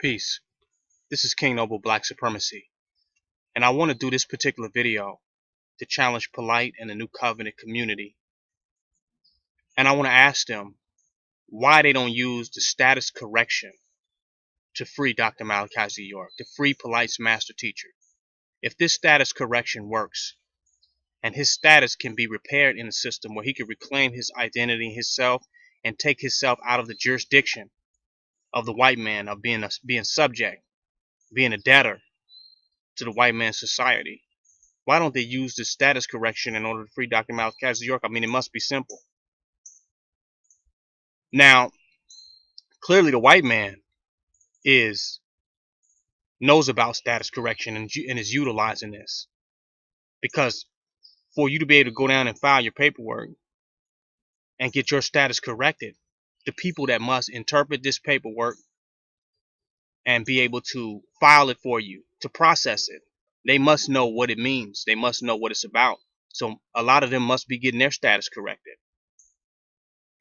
Peace. This is King Noble Black Supremacy, and I want to do this particular video to challenge Polight and the New Covenant community. And I want to ask them why they don't use the status correction to free Dr. Malachi Z, to free Polight's master teacher. If this status correction works, and his status can be repaired in a system where he can reclaim his identity, himself, and take himself out of the jurisdiction of the white man, of being subject, being a debtor to the white man's society. Why don't they use the status correction in order to free Dr. Malachi Z? I mean, it must be simple. Now, clearly the white man knows about status correction and is utilizing this, because for you to be able to go down and file your paperwork and get your status corrected, the people that must interpret this paperwork and be able to file it for you, to process it, they must know what it means. They must know what it's about. So a lot of them must be getting their status corrected.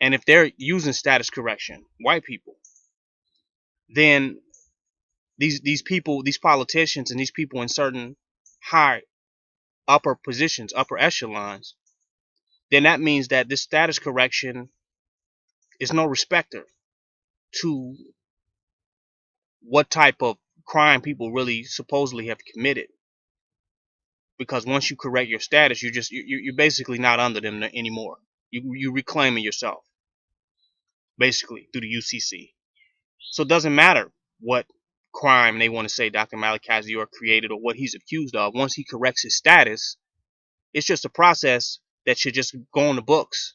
And if they're using status correction, white people, then these people, these politicians and these people in certain high upper positions, upper echelons, then that means that this status correction is no respecter to what type of crime people really supposedly have committed. Because once you correct your status, you're basically not under them anymore. You reclaiming yourself, basically, through the UCC. So it doesn't matter what crime they want to say Dr. Malachi Z created or what he's accused of. Once he corrects his status, it's just a process that should just go on the books,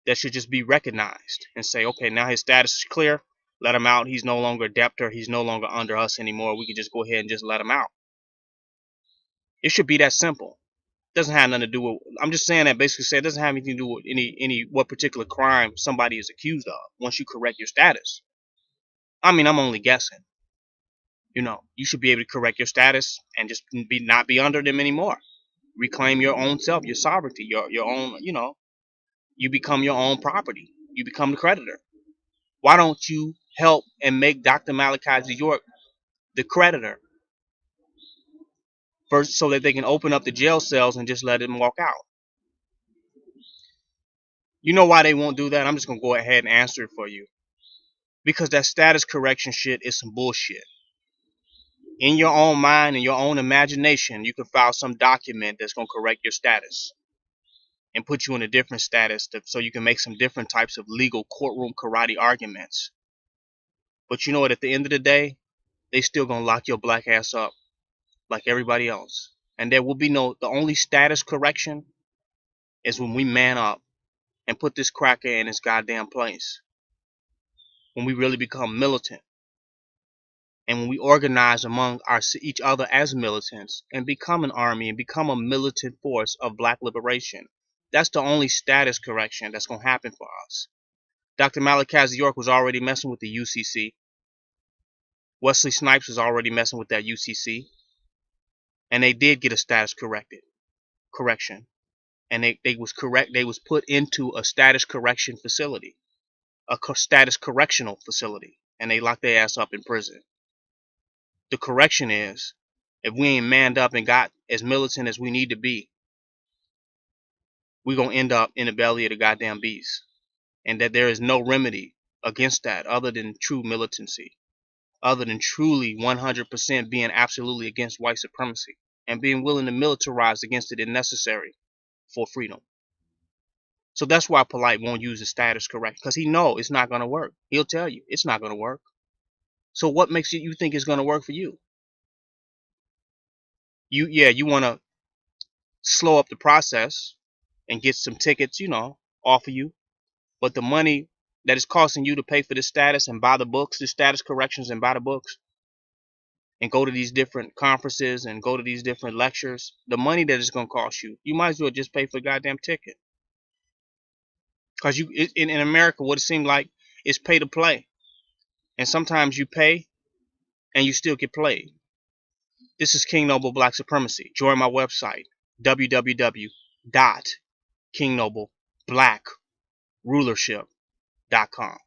that should just be recognized and say, okay, now his status is clear. Let him out. He's no longer a debtor. He's no longer under us anymore. We can just go ahead and just let him out. It should be that simple. It doesn't have nothing to do with, I'm just saying that basically say it doesn't have anything to do with what particular crime somebody is accused of once you correct your status. I mean, I'm only guessing. You know, you should be able to correct your status and just not be under them anymore. Reclaim your own self, your sovereignty, your own, you know, you become your own property. You become the creditor. Why don't you help and make Dr. Malachi Z the creditor first, so that they can open up the jail cells and just let him walk out? You know why they won't do that? I'm just going to go ahead and answer it for you. Because that status correction shit is some bullshit. In your own mind and your own imagination, you can file some document that's going to correct your status and put you in a different status so you can make some different types of legal courtroom karate arguments. But you know what? At the end of the day, they still going to lock your black ass up like everybody else. And there will be the only status correction is when we man up and put this cracker in his goddamn place. When we really become militant. And when we organize among each other as militants and become an army and become a militant force of black liberation. That's the only status correction that's going to happen for us. Dr. Malachi Z was already messing with the UCC. Wesley Snipes was already messing with that UCC. And they did get a status correction. And they was put into a status correction facility. A status correctional facility. And they locked their ass up in prison. The correction is, if we ain't manned up and got as militant as we need to be, we're going to end up in the belly of the goddamn beast. And that there is no remedy against that other than true militancy. Other than truly 100% being absolutely against white supremacy. And being willing to militarize against it if necessary for freedom. So that's why Polight won't use the status correction. Because he knows it's not going to work. He'll tell you it's not going to work. So what makes you think it's going to work for you? You want to slow up the process and get some tickets, you know, off of you. But the money that is costing you to pay for the status and buy the books, the status corrections and buy the books, and go to these different conferences and go to these different lectures, the money that it's going to cost you, you might as well just pay for the goddamn ticket. Because in America, what it seems like is pay to play. And sometimes you pay and you still get played. This is King Noble Black Supremacy. Join my website, www.kingnobleBlackRulership.com.